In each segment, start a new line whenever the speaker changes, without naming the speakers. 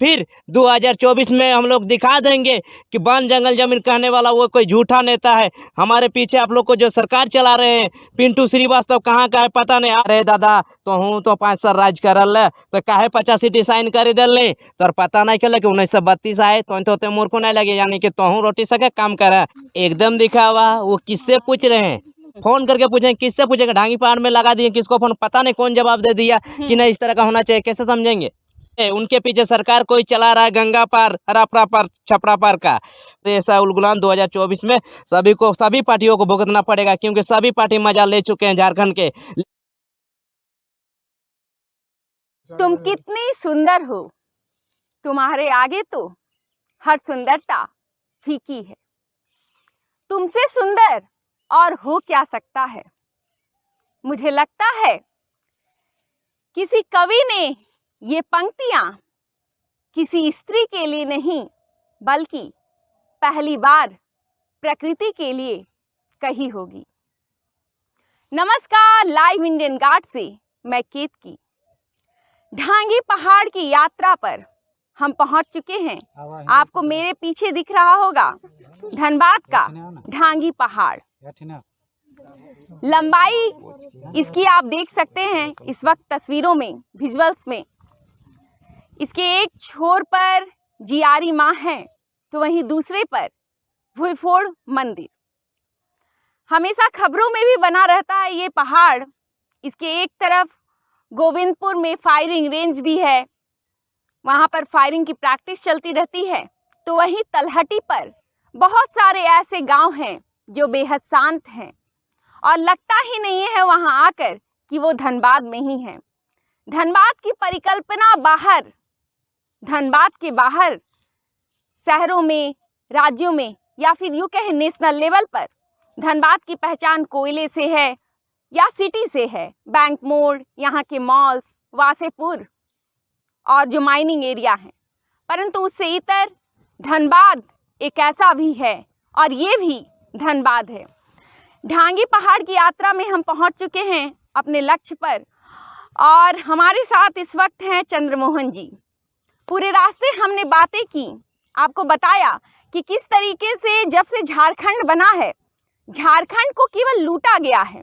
फिर 2024 में हम लोग दिखा देंगे कि वन जंगल जमीन कहने वाला वो कोई झूठा नेता है। हमारे पीछे आप लोग को जो सरकार चला रहे हैं पिंटू श्रीवास्तव कहाँ का है पता नहीं। अरे दादा तो हूँ तो 5 साल राज करल तो काहे 85 साइन कर दिल तो पता नहीं चल कि 1932 आए तो मूर्ख नहीं लगे, यानी कि तोहू रोटी सके काम करे एकदम दिखावा। वो किससे पूछ रहे हैं, फोन करके पूछेंगे, किससे पूछेंगे? ढांगी पहाड़ में लगा दिए, किसको फोन पता नहीं कौन जवाब दे दिया कि नहीं इस तरह का होना चाहिए, कैसे समझेंगे? उनके पीछे सरकार कोई चला रहा है गंगा पार हरापरा पार छपरा पार का। ऐसा उलगुलान 2024 में सभी पार्टियों को भुगतना पड़ेगा, क्योंकि सभी पार्टी मजा ले चुके हैं झारखंड के।
तुम कितनी सुंदर हो, तुम्हारे आगे तो हर सुंदरता फीकी है। तुमसे सुंदर और हो क्या सकता है। मुझे लगता है किसी कवि ने ये पंक्तियां किसी स्त्री के लिए नहीं बल्कि पहली बार प्रकृति के लिए कही होगी। नमस्कार, लाइव इंडियन गार्ड से मैं केतकी। ढांगी पहाड़ की यात्रा पर हम पहुंच चुके हैं। आपको मेरे पीछे दिख रहा होगा धनबाद का ढांगी पहाड़। लंबाई इसकी आप देख सकते हैं इस वक्त तस्वीरों में, विजुअल्स में। इसके एक छोर पर जियारी माँ है तो वहीं दूसरे पर भुईफोड़ मंदिर। हमेशा खबरों में भी बना रहता है ये पहाड़। इसके एक तरफ गोविंदपुर में फायरिंग रेंज भी है, वहाँ पर फायरिंग की प्रैक्टिस चलती रहती है। तो वहीं तलहटी पर बहुत सारे ऐसे गांव हैं जो बेहद शांत हैं और लगता ही नहीं है वहाँ आकर कि वो धनबाद में ही हैं। धनबाद की परिकल्पना बाहर, धनबाद के बाहर शहरों में, राज्यों में या फिर यूँ कहें नेशनल लेवल पर धनबाद की पहचान कोयले से है या सिटी से है। बैंक मोड़, यहाँ के मॉल्स, वासेपुर और जो माइनिंग एरिया हैं। परंतु उससे इतर धनबाद एक ऐसा भी है और ये भी धनबाद है। ढांगी पहाड़ की यात्रा में हम पहुंच चुके हैं अपने लक्ष्य पर और हमारे साथ इस वक्त हैं चंद्रमोहन जी। पूरे रास्ते हमने बातें की, आपको बताया कि किस तरीके से जब से झारखंड बना है, झारखंड को केवल लूटा गया है।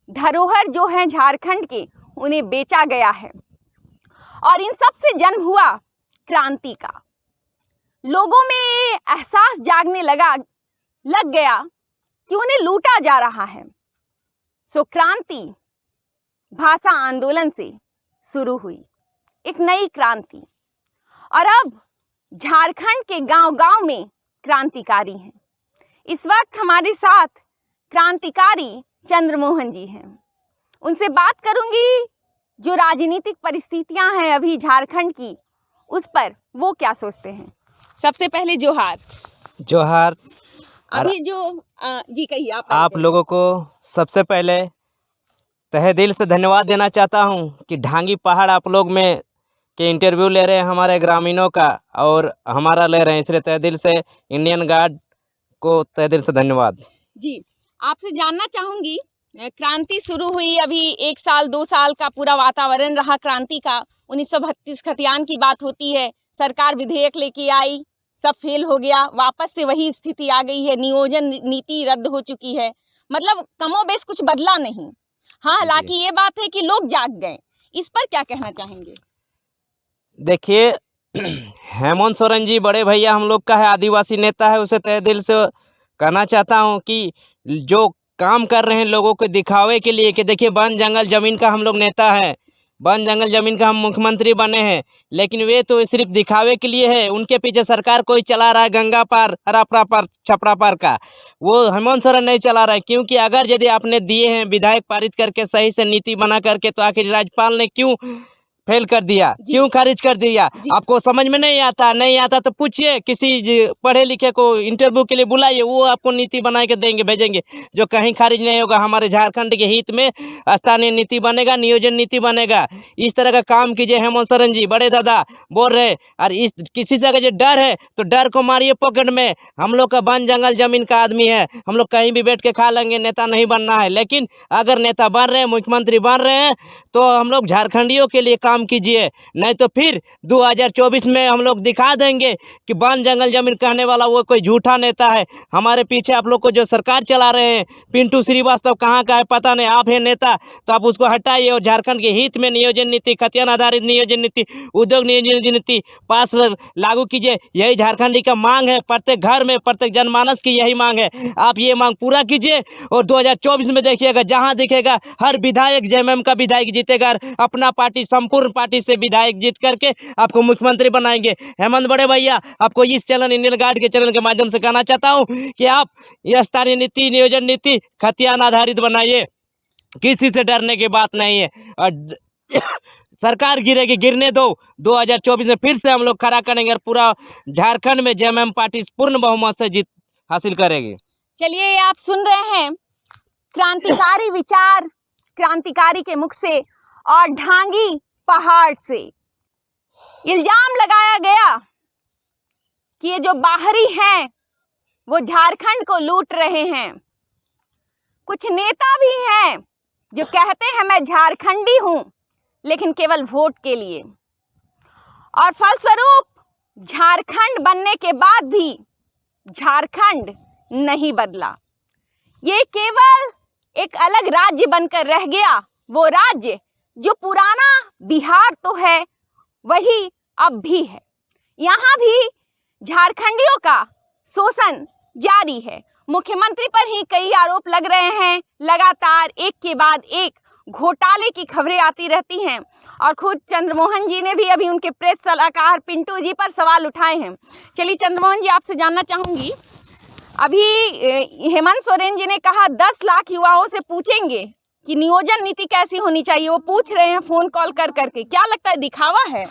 धरोहर जो है झारखंड के, उन्हें बेचा गया है और इन सब से जन्म हुआ क्रांति का। लोगों में एहसास जागने लग गया कि उन्हें लूटा जा रहा है। सो क्रांति भाषा आंदोलन से शुरू हुई, एक नई क्रांति, और अब झारखंड के गांव-गांव में क्रांतिकारी हैं। इस वक्त हमारे साथ क्रांतिकारी चंद्रमोहन जी हैं। उनसे बात करूंगी जो राजनीतिक परिस्थितियां हैं अभी झारखंड की, उस पर वो क्या सोचते हैं। सबसे पहले जोहार।
जोहार।
अभी जो जी कहिए
आप लोगों को सबसे पहले तहे दिल से धन्यवाद देना चाहता हूं कि ढांगी पहाड़ आप लोग में के इंटरव्यू ले रहे हैं हमारे ग्रामीणों का और हमारा ले रहे हैं, इसलिए तहे दिल से इंडियन गार्ड को तहे दिल से धन्यवाद।
जी, आपसे जानना चाहूँगी, क्रांति शुरू हुई, अभी 1 साल 2 साल का पूरा वातावरण रहा क्रांति का। 1932 खतियान की बात होती है, सरकार विधेयक लेके आई, सब फेल हो गया, वापस से वही स्थिति आ गई है, नियोजन नीति रद्द हो चुकी है। मतलब कमोबेश कुछ बदला नहीं। हाँ, हालांकि ये बात है कि लोग जाग गए। इस पर क्या कहना चाहेंगे?
देखिए, हेमंत सोरेन जी बड़े भैया हम लोग का है, आदिवासी नेता है, उसे तहे दिल से कहना चाहता हूँ कि जो काम कर रहे हैं लोगों को दिखावे के लिए कि देखिए वन जंगल जमीन का हम लोग नेता हैं, वन जंगल जमीन का हम मुख्यमंत्री बने हैं, लेकिन वे तो सिर्फ दिखावे के लिए है। उनके पीछे सरकार कोई चला रहा है गंगा पार हरापरा पार छपरा पार का, वो हेमंत सोरेन नहीं चला रहा है। क्योंकि अगर यदि आपने दिए हैं विधायक पारित करके सही से नीति बना करके, तो आखिर राज्यपाल ने क्यों फेल कर दिया, क्यों खारिज कर दिया? आपको समझ में नहीं आता तो पूछिए, किसी पढ़े लिखे को इंटरव्यू के लिए बुलाइए, वो आपको नीति बना के देंगे, भेजेंगे, जो कहीं खारिज नहीं होगा। हमारे झारखंड के हित में स्थानीय नीति बनेगा, नियोजन नीति बनेगा। इस तरह का काम कीजिए हेमंत सोरेन जी, बड़े दादा बोल रहे। और इस किसी से अगर डर है तो डर को मारिए पॉकेट में। हम लोग का वन जंगल जमीन का आदमी है, हम लोग कहीं भी बैठ के खा लेंगे, नेता नहीं बनना है। लेकिन अगर नेता बन रहे हैं, मुख्यमंत्री बन रहे हैं, तो हम लोग झारखंडियों के लिए काम काम कीजिए, नहीं तो फिर 2024 में हम लोग दिखा देंगे कि वन जंगल जमीन कहने वाला वो कोई झूठा नेता है। हमारे पीछे आप लोग को जो सरकार चला रहे हैं पिंटू श्रीवास्तव कहाँ का है पता नहीं, आप है नेता तो आप उसको हटाइए और झारखंड के हित में नियोजन नीति, खतियान आधारित नियोजन नीति, उद्योग नियोजन नीति पास लागू कीजिए। यही झारखंडी का मांग है, प्रत्येक घर में प्रत्येक जनमानस की यही मांग है। आप ये मांग पूरा कीजिए और 2024 में देखिएगा जहां दिखेगा हर विधायक जेएमएम का विधायक जीतेगा, अपना पार्टी संपूर्ण पार्टी से विधायक जीत करके आपको मुख्यमंत्री बनाएंगे। हेमंत बड़े भैया, आपको इस चैनल इंडियन गार्ड के चैनल के माध्यम से कहना चाहता हूं कि आप ये स्थानीय नीति, नियोजन नीति खतियान आधारित बनाइए, किसी से डरने की बात नहीं है। और सरकार गिरेगी, गिरने दो, 2024 में फिर से हम लोग खड़ा करेंगे और पूरा झारखंड में जेएमएम पार्टी पूर्ण बहुमत से जीत हासिल करेगी।
चलिए, आप सुन रहे हैं क्रांतिकारी विचार क्रांतिकारी के मुख से और ढांगी पहाड़ से इल्जाम लगाया गया कि ये जो बाहरी हैं वो झारखंड को लूट रहे हैं। कुछ नेता भी हैं जो कहते हैं मैं झारखंडी हूं, लेकिन केवल वोट के लिए, और फलस्वरूप झारखंड बनने के बाद भी झारखंड नहीं बदला। ये केवल एक अलग राज्य बनकर रह गया। वो राज्य जो पुराना बिहार तो है वही अब भी है। यहाँ भी झारखंडियों का शोषण जारी है। मुख्यमंत्री पर ही कई आरोप लग रहे हैं। लगातार एक के बाद एक घोटाले की खबरें आती रहती हैं और खुद चंद्रमोहन जी ने भी अभी उनके प्रेस सलाहकार पिंटू जी पर सवाल उठाए हैं। चलिए चंद्रमोहन जी, आपसे जानना चाहूँगी, अभी हेमंत सोरेन जी ने कहा 10 लाख युवाओं से पूछेंगे कि नियोजन नीति कैसी होनी चाहिए। वो पूछ रहे हैं फोन कॉल कर करके, क्या लगता है दिखावा है?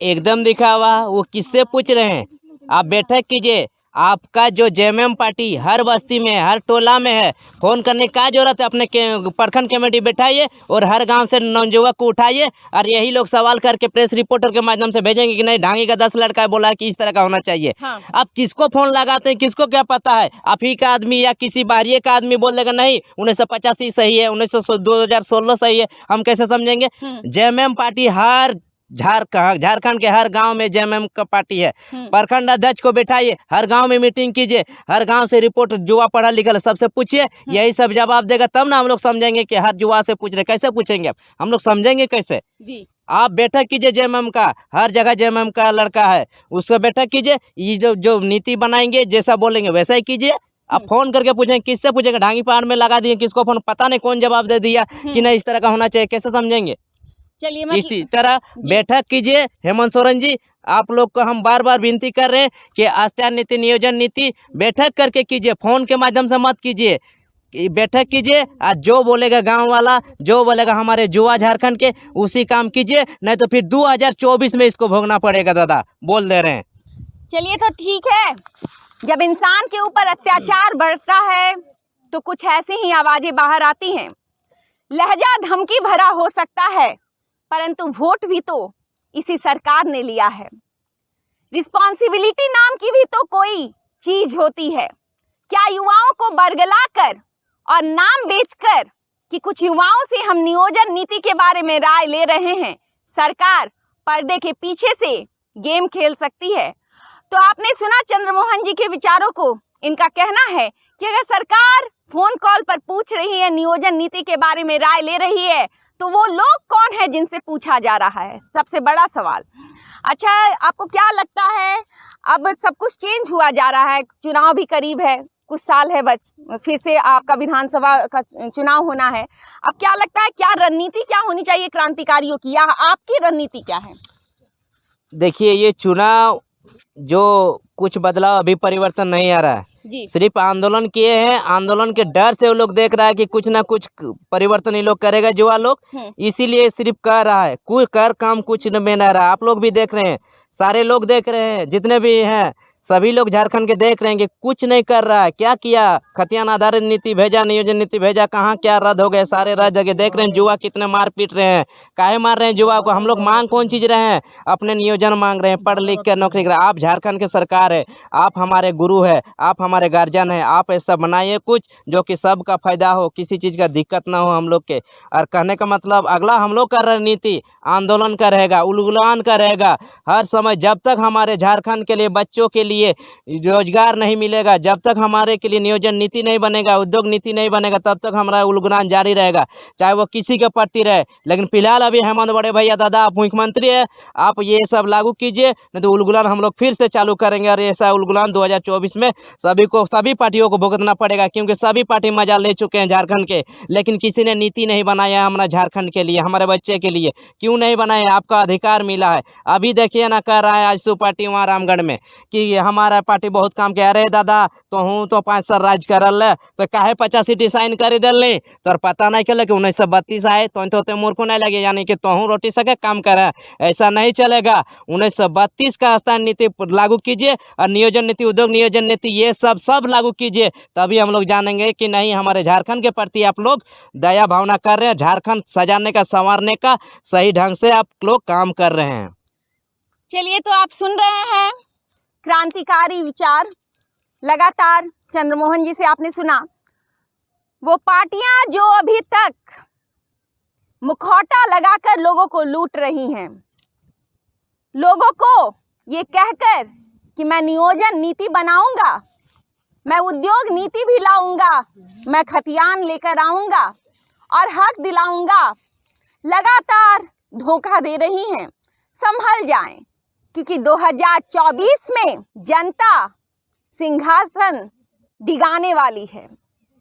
एकदम दिखावा। वो किससे पूछ रहे हैं? आप बैठक कीजिए, आपका जो जेएमएम पार्टी हर बस्ती में हर टोला में है, फोन करने का जरूरत है। अपने प्रखंड कमेटी बैठाइए और हर गांव से नौजुवक को उठाइए और यही लोग सवाल करके प्रेस रिपोर्टर के माध्यम से भेजेंगे कि नहीं ढांगी का 10 लड़का बोला कि इस तरह का होना चाहिए।
हाँ।
आप किसको फोन लगाते हैं, किसको क्या पता है? आप ही का आदमी या किसी बाहरी का आदमी बोल देगा नहीं 1985 सही है, 2016 सही है, हम कैसे समझेंगे? जेएमएम पार्टी हर झारखंड के हर गांव में जेएमएम का पार्टी है। प्रखंड अध्यक्ष को बैठाइए, हर गांव में मीटिंग कीजिए, हर गांव से रिपोर्ट युवा पढ़ा लिखा सबसे पूछिए, यही सब जवाब देगा तब ना हम लोग समझेंगे कि हर युवा से पूछ रहे। कैसे पूछेंगे? हम लोग समझेंगे कैसे जी? आप बैठक कीजिए जेएमएम का, हर जगह जेएमएम का लड़का है, उससे बैठक कीजिए। ये जो नीति बनाएंगे जैसा बोलेंगे वैसा ही कीजिए। आप फोन करके पूछेंगे, किससे पूछेंगे? ढांगी पहाड़ में लगा दिए, किसको फोन पता नहीं कौन जवाब दे दिया कि नहीं इस तरह का होना चाहिए, कैसे समझेंगे?
चलिए,
इसी तरह बैठक कीजिए। हेमंत सोरेन जी, आप लोग को हम बार बार विनती कर रहे हैं कि स्थानीय नीति, नियोजन नीति बैठक करके कीजिए, फोन के माध्यम से मत कीजिए। बैठक कीजिए, आज जो बोलेगा गांव वाला, जो बोलेगा हमारे युवा झारखंड के, उसी काम कीजिए, नहीं तो फिर 2024 में इसको भोगना पड़ेगा। दादा बोल दे रहे हैं।
चलिए, तो ठीक है, जब इंसान के ऊपर अत्याचार बढ़ता है तो कुछ ऐसी ही आवाजें बाहर आती हैं। लहजा धमकी भरा हो सकता है, परंतु वोट भी तो इसी सरकार ने लिया है। रिस्पॉन्सिबिलिटी नाम की भी तो कोई चीज होती है। क्या युवाओं को बरगलाकर और नाम बेचकर कि कुछ युवाओं से हम नियोजन नीति के बारे में राय ले रहे हैं, सरकार पर्दे के पीछे से गेम खेल सकती है? तो आपने सुना चंद्रमोहन जी के विचारों को। इनका कहना है कि अगर सरकार फोन कॉल पर पूछ रही है, नियोजन नीति के बारे में राय ले रही है, तो वो लोग कौन है जिनसे पूछा जा रहा है? सबसे बड़ा सवाल। अच्छा, आपको क्या लगता है, अब सब कुछ चेंज हुआ जा रहा है, चुनाव भी करीब है, कुछ साल है बच, फिर से आपका विधानसभा का चुनाव होना है। अब क्या लगता है, क्या रणनीति क्या होनी चाहिए क्रांतिकारियों की, या आपकी रणनीति क्या है?
देखिए, ये चुनाव जो कुछ बदलाव अभी परिवर्तन नहीं आ रहा है, सिर्फ आंदोलन किए हैं। आंदोलन के डर से वो लोग देख रहा है कि कुछ ना कुछ परिवर्तन ये लोग करेगा युवा लोग, इसीलिए सिर्फ कर रहा है। कोई कर काम कुछ में नहीं रहा। आप लोग भी देख रहे हैं, सारे लोग देख रहे हैं, जितने भी हैं सभी लोग झारखंड के देख रहे हैं कि कुछ नहीं कर रहा है। क्या किया? खतियान आधारित नीति भेजा, नियोजन नीति भेजा, कहाँ क्या रद्द हो गए? सारे रद्द हो गए। देख रहे हैं जुआ कितने मार पीट रहे हैं। काहे मार रहे हैं जुआ को? हम लोग मांग कौन चीज रहे हैं? अपने नियोजन मांग रहे हैं, पढ़ लिख कर नौकरी कर। आप झारखंड के सरकार है, आप हमारे गुरु है, आप हमारे गार्जियन है, आप ऐसा बनाइए कुछ जो कि सबका फायदा हो, किसी चीज का दिक्कत ना हो हम लोग के। और कहने का मतलब अगला हम लोग का रणनीति आंदोलन का रहेगा, उलगुलान का रहेगा हर समय। जब तक हमारे झारखंड के लिए, बच्चों के लिए रोजगार नहीं मिलेगा, जब तक हमारे के लिए नियोजन नीति नहीं बनेगा, उद्योग नीति नहीं बनेगा, तब तक हमारा उलगुलान जारी रहेगा, चाहे वो किसी के प्रति रहे। लेकिन फिलहाल अभी हेमंत बड़े भैया दादा आप मुख्यमंत्री है, आप ये सब लागू कीजिए, नहीं तो उलगुलान हम लोग फिर से चालू करेंगे। और ऐसा उलगुलान 2024 में सभी पार्टियों को भुगतना पड़ेगा, क्योंकि सभी पार्टी मजा ले चुके हैं झारखंड के, लेकिन किसी ने नीति नहीं बनाया है हमारा झारखंड के लिए, हमारे बच्चे के लिए। क्यों नहीं बनाया? आपका अधिकार मिला है। अभी देखिए ना, कर रहा है आजसू पार्टी वहाँ रामगढ़ में कि हमारा पार्टी बहुत काम किया। अरे दादा तो हूँ तो 5 साल राज करल तो काहे 85 साइन कर दिल तो पता नहीं चले कि 1932 आए तो मूर्ख नहीं लगे, यानी कि तोहूँ रोटी सके काम करे। ऐसा नहीं चलेगा। 1932 का स्थान नीति लागू कीजिए और नियोजन नीति, उद्योग नियोजन नीति, ये सब लागू कीजिए, तभी हम लोग जानेंगे कि नहीं हमारे झारखंड के प्रति आप लोग दया भावना कर रहे हैं, झारखंड सजाने का, संवारने का सही ढंग से आप लोग काम कर रहे हैं।
चलिए, तो आप सुन रहे हैं क्रांतिकारी विचार। लगातार चंद्रमोहन जी से आपने सुना, वो पार्टियां जो अभी तक मुखौटा लगाकर लोगों को लूट रही हैं, लोगों को ये कहकर कि मैं नियोजन नीति बनाऊंगा, मैं उद्योग नीति भी लाऊंगा, मैं खतियान लेकर आऊंगा और हक दिलाऊंगा, लगातार धोखा दे रही हैं। संभल जाएं, क्योंकि 2024 में जनता सिंहासन डिगाने वाली है।